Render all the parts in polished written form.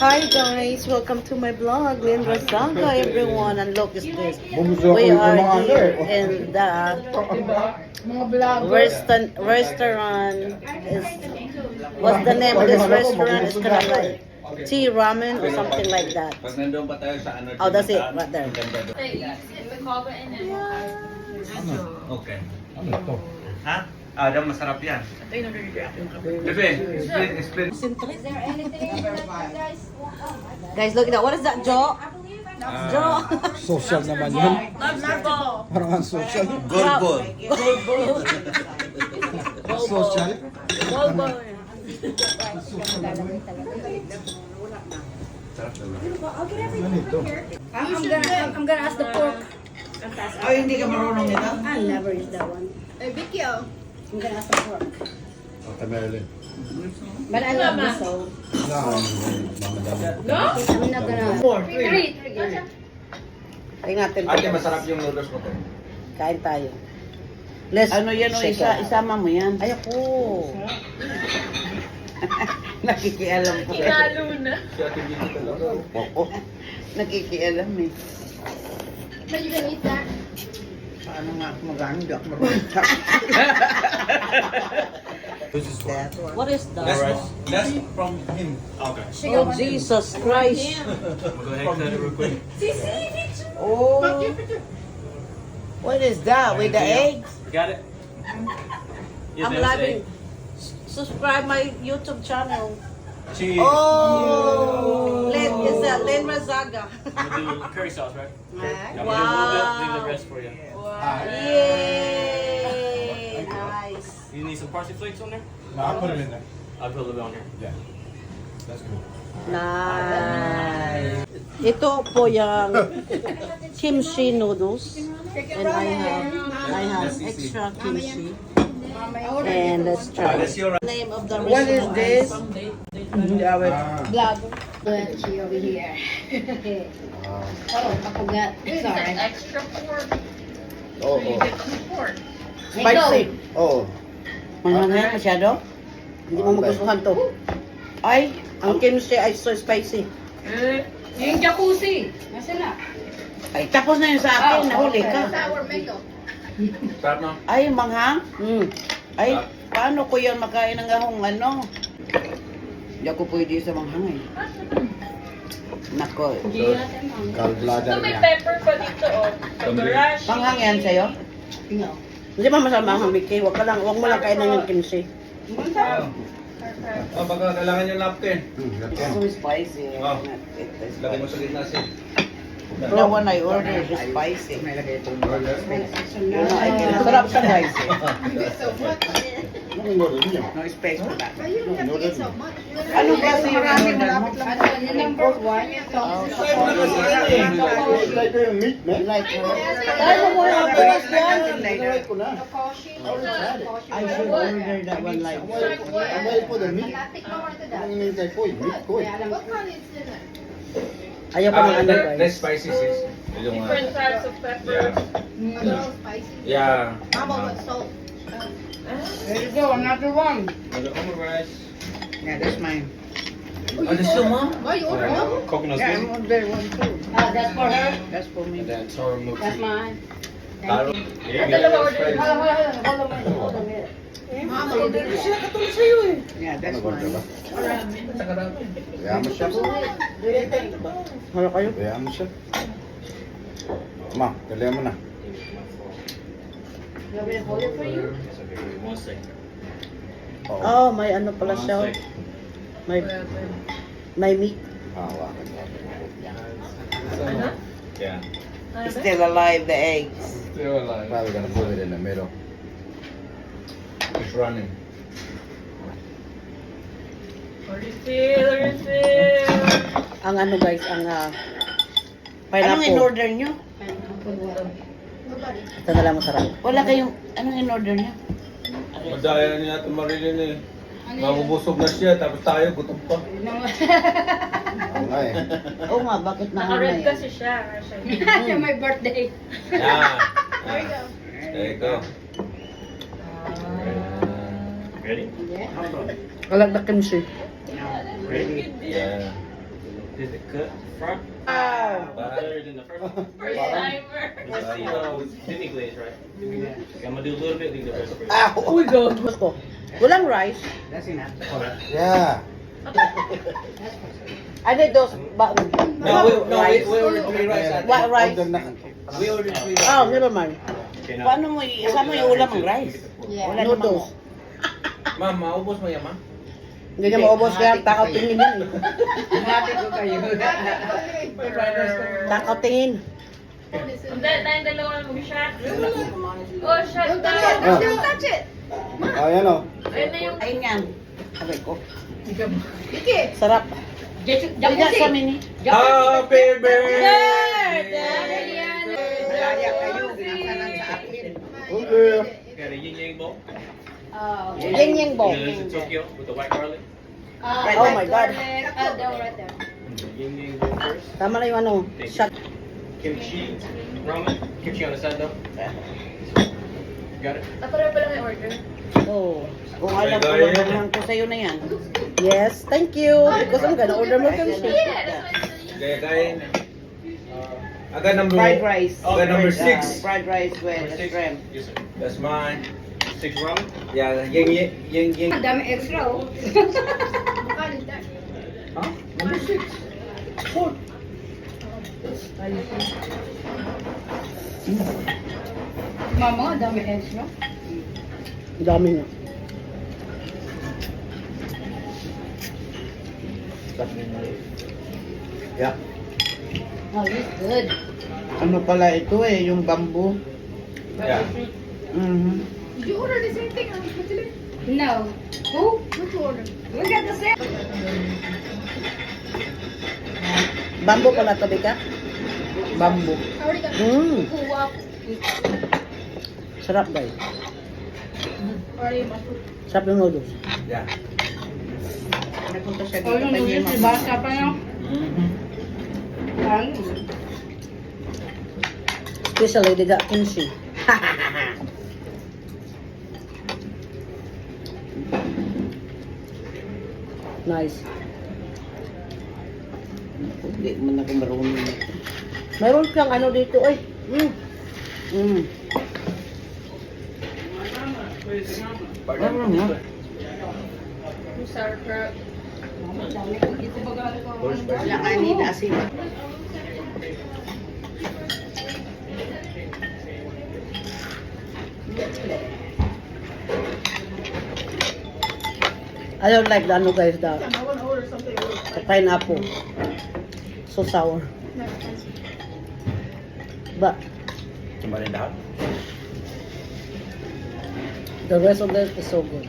Hi guys, welcome to my vlog. Lynn Razaga, everyone, and look is this. We are here in the restaurant. What's the name of this restaurant? It's kind of like tea ramen or something like that. Oh, that's it, right there. Okay. Ha? Ah, daw masarap yan. Bebe, explain. Guys, look at that. What is that, Joe? Joe. Social naman yun. Parang ang social. Gorbol. Social. Ano ito? I'm gonna ask the pork. Ay, hindi ka marunong nito? I never use that one. Vicky, I'm gonna ask the pork. Okay, Marilyn. But I love this so. No? I'm not gonna. 4, 3. Tingnan natin. Ate, masarap yung noodles mo to. Kain tayo. Let's Ano yan o check isa? it out. Isama mo yan. Ay, ako. Nakikialam ko. Lalo na. Si Ate Vicky talaga. Oo. Nakikialam eh. But you can eat that. Paano nga ako mag-ano? Hindi ako marunong. What is that? That's from him. Okay. Oh, Jesus Christ. Go ahead, cut it real quick. Oh. What is that? With the eggs? Got it? Yes, I'm live. Subscribe my YouTube channel. Cheese. Oh. Len, is that Len Razaga? We'll do curry sauce, right? Yeah, Wow. we'll leave the rest for you. Yay! Nice. You need some parsley flakes on there? No, I'll put it in there. I'll put a little bit on here. Yeah. That's good. Nice. Ito po yung kimchi noodles. And I have extra kimchi. And let's try. That's your Name of the What is restaurant. this? Yeah, but Vlog. But she over here. Oh, I forgot. Sorry. Extra pork. Oo. You get two pork. spicy. Oo. Manghang masyado? Hindi mo magustuhan to. Ay, Ang kimchi ay so spicy. Yung jacuzzi. Nasaan na? ay tapos na yun sa akin. Nahuli ka. Sour mango. Sarap no? Ay, manghang? Mm. Ay, paano ko yan makain ng ahong ano? Hindi ako pwede sa manghang eh. Nako. Gallbladder So may niya. pepper pa dito oh. Kagarashi. Manghang yan sa'yo? No. Hindi pa masama ang Mickey. Huwag mo lang kainan yung kimchi. Oh, baka kailangan yung napkin. It's so spicy. Oh. It's Lagay mo sa gitna siya. the one I ordered is spicy. You know, I can Sarap siya, guys. no space for that. Anong Anong klase yung order mo? number one? Like yung meat, man. Like, Tayo mo muna ang bukas yan. Like ko na. I should order that one like. Ang wait for the meat. Ang hinihintay ko, yung meat ko. Ayaw pa ng ano, guys. Less spicy sis. Yung, Different types of pepper. Yeah. There you go, another one. Rice. Yeah, that's mine. Oh, this yung mo? Why you order one? Coconut Yeah, I'm order one too. That's for her. That's for me. then sour milk. That's mine. Taro. Dalawa order. Hold on. Mama, you did Yeah, that's mine. Kaya mo siya. Hala kayo. Kaya mo siya. Ma, dali mo na. You want me to hold it for you? One second. Oo. Oh, may ano pala siya. May meat. Hawakan mo. Yeah. It's still alive, the eggs. Still alive. Probably gonna put it in the middle. It's running. Refill. Ang ano guys, ang Anong pineapple. in-order nyo? Ito na lang masarap. Wala kayong, anong in-order nyo? Madaya na niya ito Marilyn eh. Mabubusog na siya, tapos tayo, gutom pa. Oo nga eh. Oo nga, bakit Naka-red na kasi siya. It's my birthday. Yeah. There you go. Ready? Kalag na kimchi. Ready? Yeah. Did the cut front better than the first one? First timer. Let's see, demi glaze, right? Okay, I'm gonna do a little bit, leave the rest for you. Gusto. Walang rice. Yeah. Ano those ba? We ordered 3 rice. What rice? Order na. We ordered 3 rice. Oh, never mind. Okay, now, Paano mo, isama yung ulam ang rice? Yeah. Wala namang Noodles. Ma'am, maubos mo yan, ma'am? Hindi niya maubos kaya takaw tingin yan. eh. Hati ko kayo. Takaw tingin. Tayong dalawa na mag-shot. Oh, shot Ah. down. Oh, yan o. Ayun na yung... Ayun yan. Sabi ko. Sarap. Diyan sa mini. Happy birthday! Malaya kayo. Nakanan sa akin. Okay. got a yin yang bowl. Oh, okay. Yin yang bowl. You know, this is Tokyo with the white garlic. Oh my God. Down right there. Yin yang bowl first. Tama na yung ano. Shot. Kimchi, ramen. Kimchi on the side though. Got it? Pareho pa lang yung order. Oh. Kung alam ko, Gaya. lang ko sa'yo na yan. Yes, thank you. Because I'm gonna order more kimchi. Gaya na. Aga number Fried rice. Aga number 6. Fried rice with shrimp. Yes, sir. That's mine. 6 ramen. Yeah, yang. Ang dami extra, oh. Huh? Number 6. 4. Mama, ang dami extra. Ang dami nga. Yeah. Oh, this is good. Ano pala ito eh, yung bamboo. Yeah. Mhm. Did you order the same thing? No. Who? What you order? We got the same. Bamboo pala to, Bika? Bamboo. I already got Mmm. Sarap guys. already mushroom. Sarap yung noodles. Yeah. Napunta siya Oh, yung noodles, diba? Sapa niya. Mm-hmm. Ano? Especially they got kimchi. Nice. Hindi man ako marunong na. Mayroon kang ano dito, ay. Mm. Mm. Ano nga? Yung sauerkraut. Ang dami. Ito ba galing ko? Wala kanin na asin. I don't like the ano guys, the pineapple. So sour. But Kemarin dah. the rest of it is so good.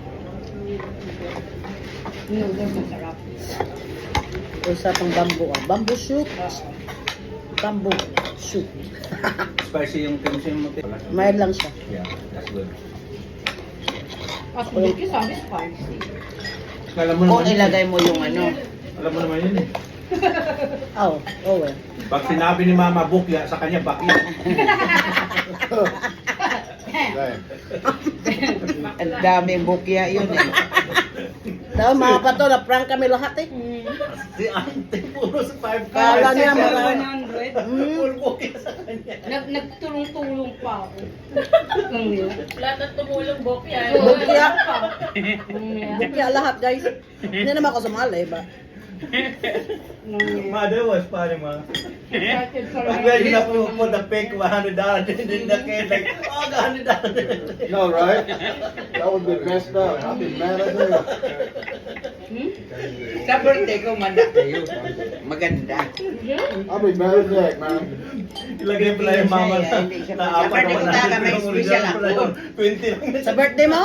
Noodles, masarap. Isa pang bamboo. Bamboo soup. Bamboo soup. Spicy yung kimchi mo. Mild lang siya. Yeah, that's good. At hindi sabi spicy. Alam mo Kung naman. ilagay mo yung ano. Alam mo naman yun eh. Oh, oh well. Pag sinabi ni Mama Bukya, sa kanya bakya. Okay. Ang daming bukya yun eh. Daw mga pato, na-prank kami lahat eh. Si Ante, puro sa 5 Kala niya Sa marami. 100. Puro bukya sa kanya. Nagtulong-tulong pa ako. Ang nila. Lahat ng tumulong bok yan. Bukya. Yeah. Bukya lahat guys. Hindi naman ako sumali ba? Mother was funny, ma. Excited for I'm glad you not put the fake $100 in the case, like, oh, $100. No, right? That would be messed up. I'd be mad at her. Sa birthday ko, manda kayo. Maganda. I'd be mad as heck, man. Ilagay pala yung mama na, Hindi siya- na apat Birthday ko naman talaga, may yung special original pala ako. yun. 20 lang Sa birthday mo?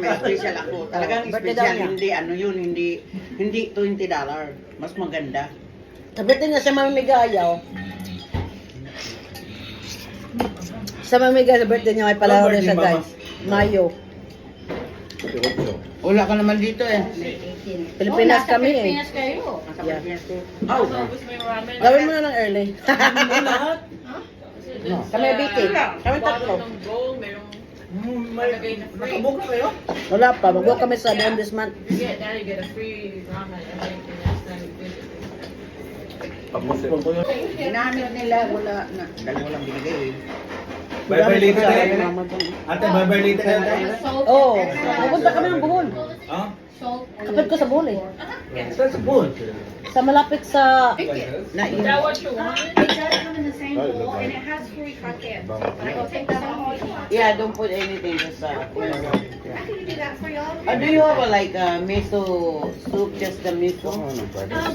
May special ako. Talagang Birthday daw special. niya. Hindi ano yun, hindi $20. Mas maganda. Sa birthday niya sa mamimigayaw. Sa mamimigay sa birthday niya may palaro rin siya guys. Mayo. Wala ka naman dito eh. Pilipinas nasa kami eh. Pilipinas kayo. Yeah. Oh, Tapos may ramen. Gawin mo na ng early. Kasi dun Kami sa biti. Kami tatlo. bottom ng bowl, merong Nakabook na kayo? Wala pa, mag-walk kami sa the end this month. You get that, you get a free ramen and everything next time you visit. Pag-musipon ko yun. Ginamit nila, wala na. Dalawa lang binigay eh. Bye-bye later Sa tayo. mama ko. Ate, bye-bye later tayo. Salt. Oo, extra. pupunta kami ng Bohol. Ha? Salt. Kapit ko sa Bohol eh. Saan sa pool? Sa malapit sa... Na Is that what you want? It does come in the same bowl and it has free content. But I will take that on all you want. Yeah, don't put anything just I can do that for y'all. do you have a, like a miso soup, just the miso?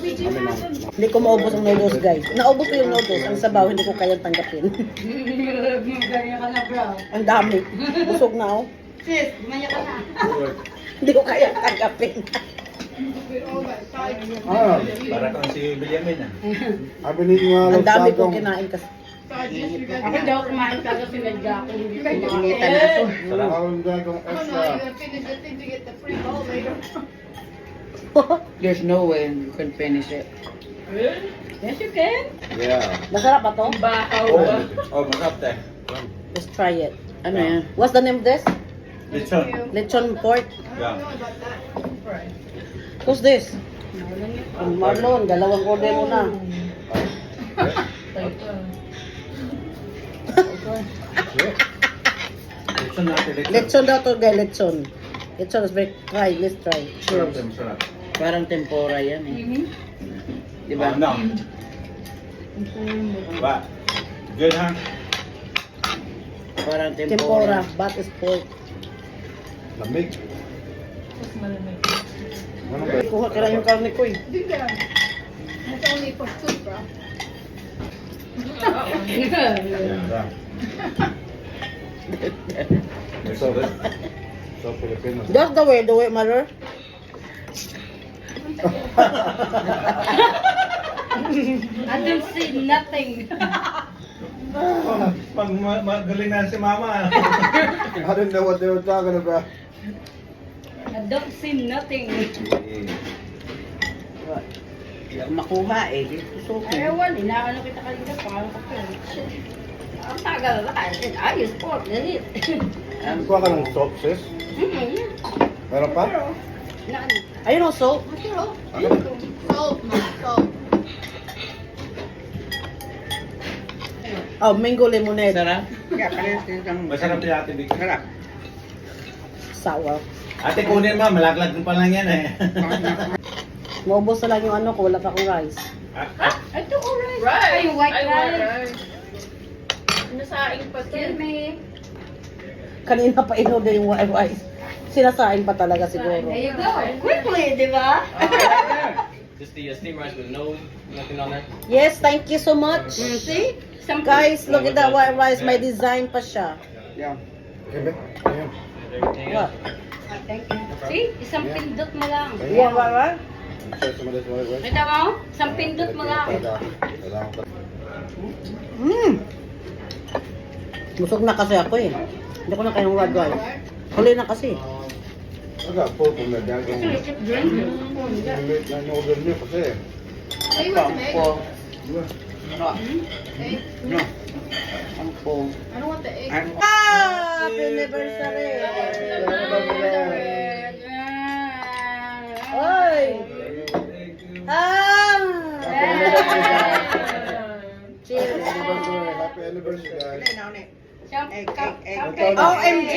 We do have some. Hindi ko maubos ang noodles, guys. Naubos ko yung noodles. Ang sabaw, hindi ko kayang tanggapin. Ganyan ka na, bro. Ang dami. Busog na ako. Sis, gumanya ka na. Hindi ko kayang tanggapin. Ah, Para kang si Benjamin ah. I've been eating all Ang those dami tacos. kong kinain kasi. Ako daw kumain ka kasi medya ako hindi ko Ingitan na to. Sarap. All them tacos extra. There's no way you can finish it. Yes, you can. Yeah. Masarap ba to? Bahaw Oh, ba? oh, masarap tayo. Let's try it. Ano yan? What's the name of this? Lechon. Lechon pork. Yeah. Who's this? Marlon, dalawang order mo na. Lechon natin, lechon. Lechon daw to, guys. Lechon. Lechon is very... Try, let's try. Sarap Cheers. din, masarap. Parang tempura yan eh. Di ba? No. Ba? Good, ha? Parang Tempura. tempura. Bat is pork. Lamig. Mas malamig. Ano ba? Kuha ka lang yung karne ko eh. It's only for soup, bro. Yeah. So good. So Filipino. That's the way, mother. I don't see nothing. Pag magaling na si mama. I didn't know what they were talking about. I don't see nothing. Makuha eh. Gusto ko. Ewan, inaano kita kanina, paano ka pa? Ang tagal na kasi. Ayos po, ganit. Kuha ka ng soap, sis? Meron pa? Ayun o, salt. Oh, mango lemonade. Sarap? Kaya parehas din siyang... Masarap din ate Vicky. Sarap. Sour. Ate kunin mo, malaglag pa lang yan eh. Maubos na lang yung ano ko, wala pa akong rice. Ito, alright. Rice! Ay, white Ay, rice. Nasaing pa Excuse me. Kanina pa in-order yung white rice. Sinasain pa talaga siguro. There you go. Quickly, di ba? Just the steamed rice with nothing on there. Yes, thank you so much. See? Some Guys, look at that white rice. May design pa siya. Yeah. Okay, babe. Ayan. Everything What? Thank you. See? Isang pindot mo lang. Yeah, white rice? So, some of this white rice. Kita mo? Isang pindot mo lang. Kailangan pa. Busog na kasi ako eh. Hindi ko na kayang white rice. Huli na kasi. I got full from the daggone. Order niyo kasi. Pangpo. No. Pangpo. Ah! Happy anniversary! Oy! Ah! Cheers! Happy anniversary, guys. Egg, egg, egg. OMG!